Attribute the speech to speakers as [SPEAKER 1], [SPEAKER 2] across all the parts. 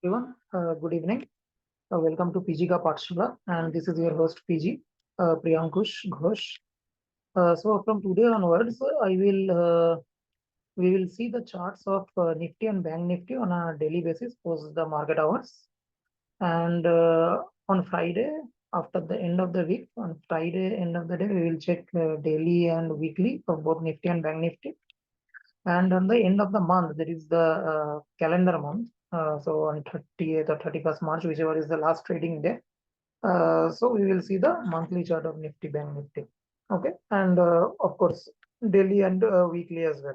[SPEAKER 1] Everyone, good evening. Welcome to PG Ka Pathshala, and this is your host PG, Priyankush Ghosh. So from today onwards, we will see the charts of Nifty and Bank Nifty on a daily basis post the market hours, and on Friday after the end of the week, on Friday end of the day, we will check daily and weekly of both Nifty and Bank Nifty. And on the end of the month, there is the calendar month. So on 30th or 31st March, whichever is the last trading day. So we will see the monthly chart of Nifty, Bank Nifty. Okay, and of course, daily and weekly as well.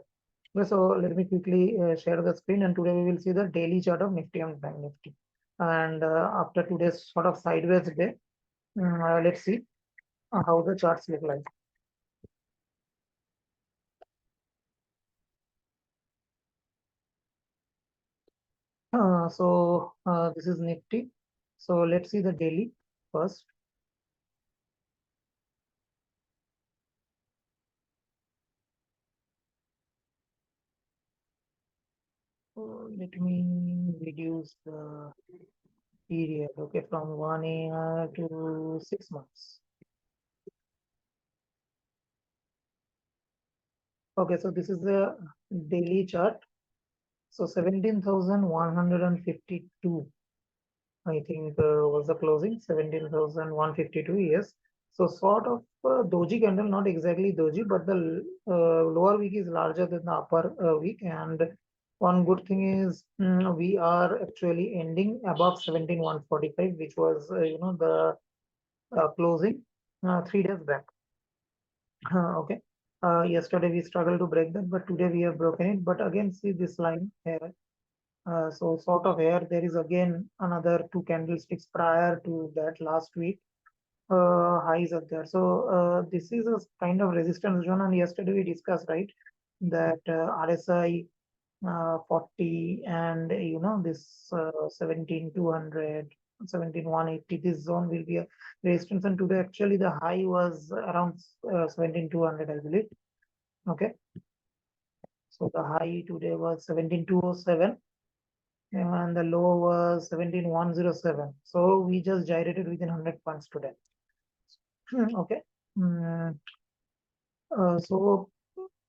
[SPEAKER 1] Okay, so let me quickly share the screen, and today we will see the daily chart of Nifty and Bank Nifty. And after today's sort of sideways day, let's see how the charts look like. This is Nifty. So let's see the daily first. So let me reduce the period, okay, from 1 year to 6 months. Okay, so this is the daily chart. So 17,152, I think, was the closing, 17,152, yes. So sort of doji candle, not exactly doji, but the lower week is larger than the upper week. And one good thing is we are actually ending above 17,145, which was, the closing 3 days back. Okay. Yesterday we struggled to break that, but today we have broken it. But again, see this line here. So sort of here, there is again another two candlesticks prior to that last week. Highs are there. So this is a kind of resistance zone. And yesterday we discussed, right, that RSI 40 and this 17,200, 17,180, this zone will be a resistance. And today actually the high was around 17,200, I believe. Okay, so the high today was 17,207 and the low was 17,107. So we just gyrated within 100 points today. Okay. Mm, so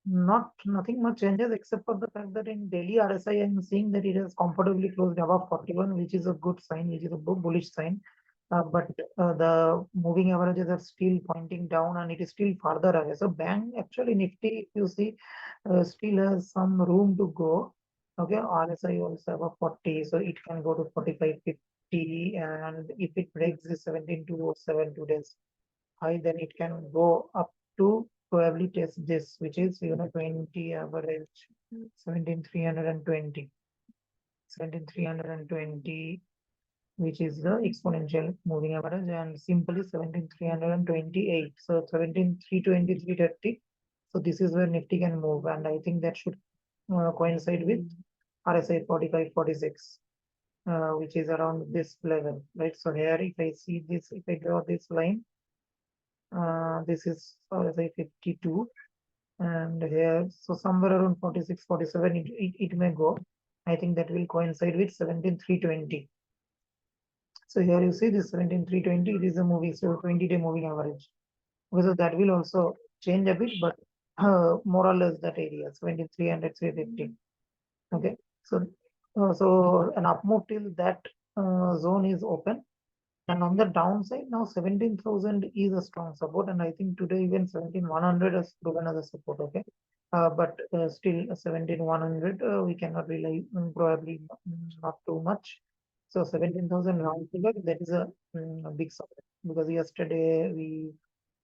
[SPEAKER 1] nothing much changes except for the fact that in daily RSI, I'm seeing that it has comfortably closed above 41, which is a good sign, which is a bullish sign. But the moving averages are still pointing down and it is still further away. So bank actually Nifty, if you see, still has some room to go. Okay, RSI also above 40, so it can go to 45.50, and if it breaks the 17,207 today's high, then it can go up to probably test this, which is 20 average 17,320, 17,320, which is the exponential moving average, and simply 17,328. So 17,320, so this is where Nifty can move, and I think that should coincide with RSI 45.46, which is around this level, right? So here, if I see this, if I draw this line, this is RSI 52, and here, so somewhere around 46, 47, it may go. I think that will coincide with 17,320. So here you see this 17,320, it is a moving, so 20-day moving average. So that will also change a bit, but more or less that area, 17,300, 350. Okay, so an up move till that zone is open. And on the downside, now 17,000 is a strong support, and I think today even 17,100 has proven as a support. Okay, but still 17,100 we cannot rely, probably not too much. So 17,000 round figure, that is a big support, because yesterday we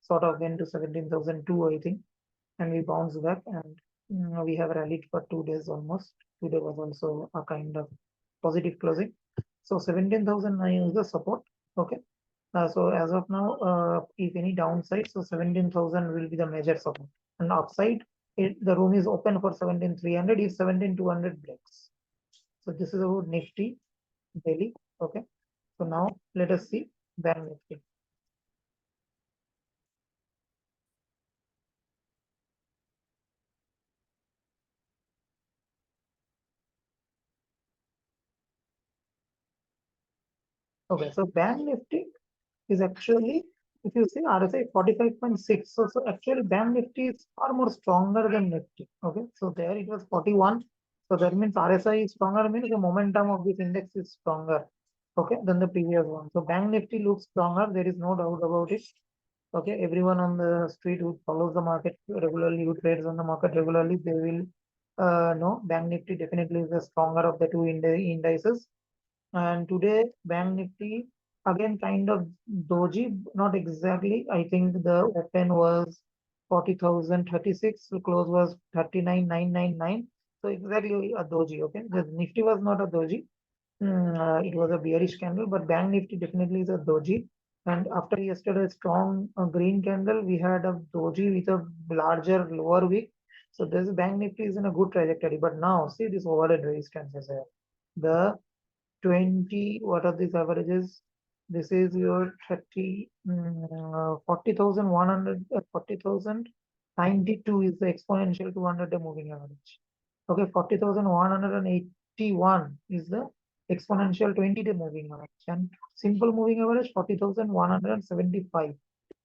[SPEAKER 1] sort of went to 17,002, I think, and we bounced back, and we have rallied for 2 days almost. Today was also a kind of positive closing. So 17,009 is the support. Okay. So as of now, if any downside, so 17,000 will be the major support. And upside, the room is open for 17,300 if 17,200 breaks. So this is about Nifty daily. Okay. So now let us see Bank Nifty. Okay, so Bank Nifty is actually, if you see RSI 45.6, so actually Bank Nifty is far more stronger than Nifty. Okay, so there it was 41. So that means RSI is stronger, means the momentum of this index is stronger, okay, than the previous one. So Bank Nifty looks stronger, there is no doubt about it. Okay, everyone on the street who follows the market regularly, who trades on the market regularly, they will know Bank Nifty definitely is the stronger of the two indices. And today, Bank Nifty again kind of doji, not exactly. I think the open was 40,036, the close was 39,999. So exactly a doji. Okay, the Nifty was not a doji. It was a bearish candle, but Bank Nifty definitely is a doji. And after yesterday's strong green candle, we had a doji with a larger lower wick. So this Bank Nifty is in a good trajectory. But now see this overhead resistance here. The 20, what are these averages? This is your 30, 40,100, 40,092 is the exponential 200-day moving average. Okay, 40,181 is the exponential 20-day moving average. And simple moving average, 40,175.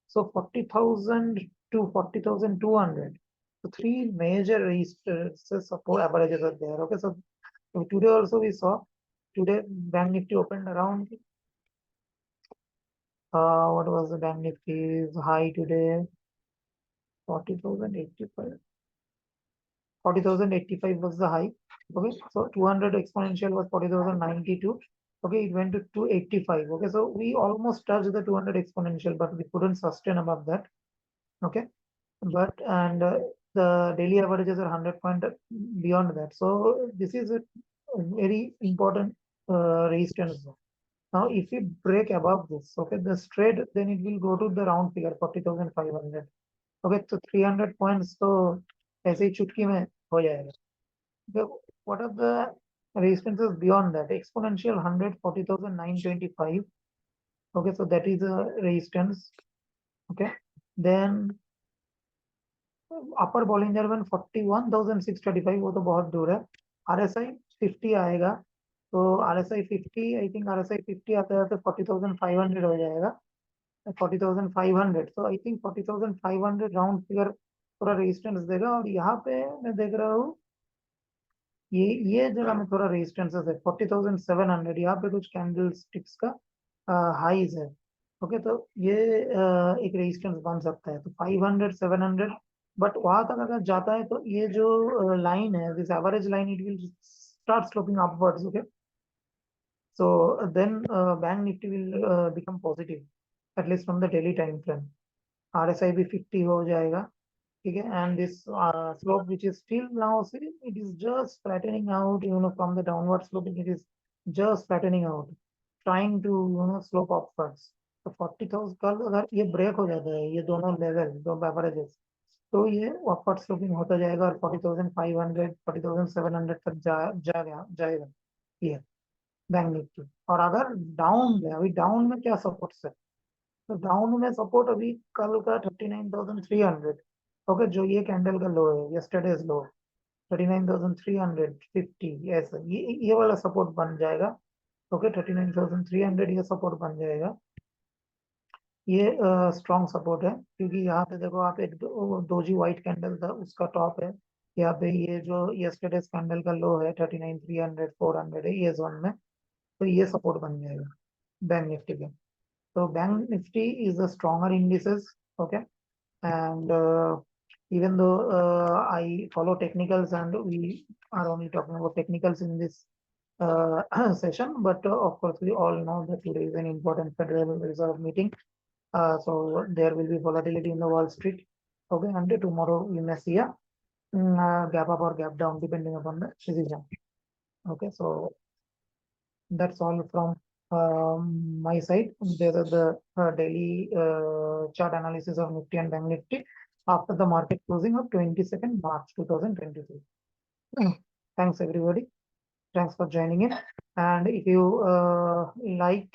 [SPEAKER 1] So 40,000 to 40,200. So three major resistance support averages are there. Okay, so today also we saw, today Bank Nifty opened around, what was the Bank Nifty's high today? 40,085. 40,085 was the high. Okay, so 200 exponential was 40,092. Okay, it went to 285. Okay, so we almost touched the 200 exponential, but we couldn't sustain above that. Okay, but and the daily averages are 100 point beyond that. So this is a very important resistance zone. Now, if we break above this, okay, the straight, then it will go to the round figure 40,500. Okay, so 300 points, so ऐसे ही चुटकी में हो जाएगा. Okay, what are the resistances beyond that? Exponential 100, 40,925. Okay, so that is a resistance. Okay, then upper Bollinger one 41,635, वो तो बहुत दूर है. RSI 50 आएगा, तो RSI 50, आई थिंक RSI 50 आते आते 40,500 हो जाएगा. 40,500, तो आई थिंक 40,500 राउंड फिगर थोड़ा रेजिस्टेंस देगा. और यहाँ पे मैं देख रहा हूँ ये जगह में थोड़ा रेजिस्टेंसेस है 40,700. यहाँ पे कुछ कैंडल स्टिक्स का हाईज है. ओके, तो ये एक रेजिस्टेंस बन सकता है. तो 500, 700, बट वहां तक अगर जाता है तो ये जो लाइन है, this average line, it will start sloping upwards. Okay, so then bank nifty will become positive, at least from the daily time frame. RSI भी 50 हो जाएगा. ठीक है, and this slope which is still now, see, it is just flattening out, from the downward sloping, it is just flattening out, trying to slope upwards. तो 40,000 कल अगर ये break हो जाता है, ये दोनों लेवल, दो एवरेजेस, तो ये अपवर्ड स्लोपिंग होता जाएगा और 40,500, 40,700 तक जाएगा ये बैंक निफ्टी. और अगर डाउन में, अभी डाउन में क्या सपोर्ट है? तो डाउन में सपोर्ट अभी कल का 39,300. ओके, जो ये कैंडल का लो है, यस्टरडेज लो 39,350, ऐसा ये वाला सपोर्ट बन जाएगा. ओके, 39,300 ये सपोर्ट बन जाएगा. ये स्ट्रॉन्ग सपोर्ट है, क्योंकि यहाँ पे देखो आप, एक दोजी व्हाइट कैंडल था, उसका टॉप है यहाँ पे. ये जो यस्टरडेज कैंडल का लो है 39,300, 400 है ये जोन में, तो ये सपोर्ट बन जाएगा बैंक निफ्टी के. So Bank Nifty is a stronger indices, okay, and even though I follow technicals and we are only talking about technicals in this session, but of course we all know that today is an important Federal Reserve meeting, so there will be volatility in the Wall Street, okay, and tomorrow we may see a gap up or gap down depending upon the decision. Okay, so that's all from my side. There are the daily chart analysis of Nifty and Bank Nifty after the market closing of 22nd March 2023. Thanks everybody. Thanks for joining in. And if you like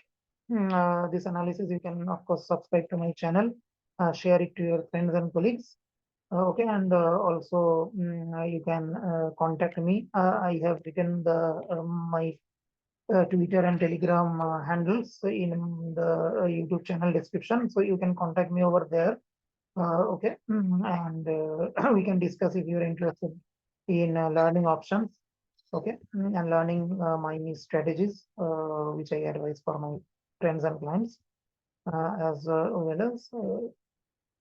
[SPEAKER 1] this analysis, you can of course subscribe to my channel, share it to your friends and colleagues. Okay, and also you can contact me. I have written the my Twitter and Telegram handles in the YouTube channel description, so you can contact me over there. Okay, and we can discuss if you're interested in learning options. Okay, and learning my strategies, which I advise for my friends and clients, as well as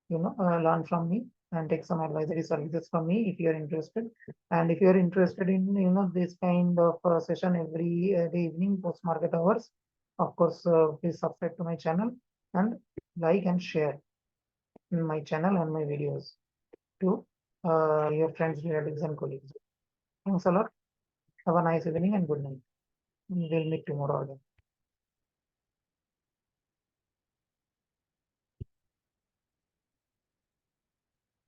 [SPEAKER 1] learn from me and take some advisory services from me if you're interested. And if you're interested in this kind of session every day evening post market hours, of course, please subscribe to my channel and like and share my channel and my videos to your friends, relatives, and colleagues. Thanks a lot. Have a nice evening and good night. We'll meet tomorrow again.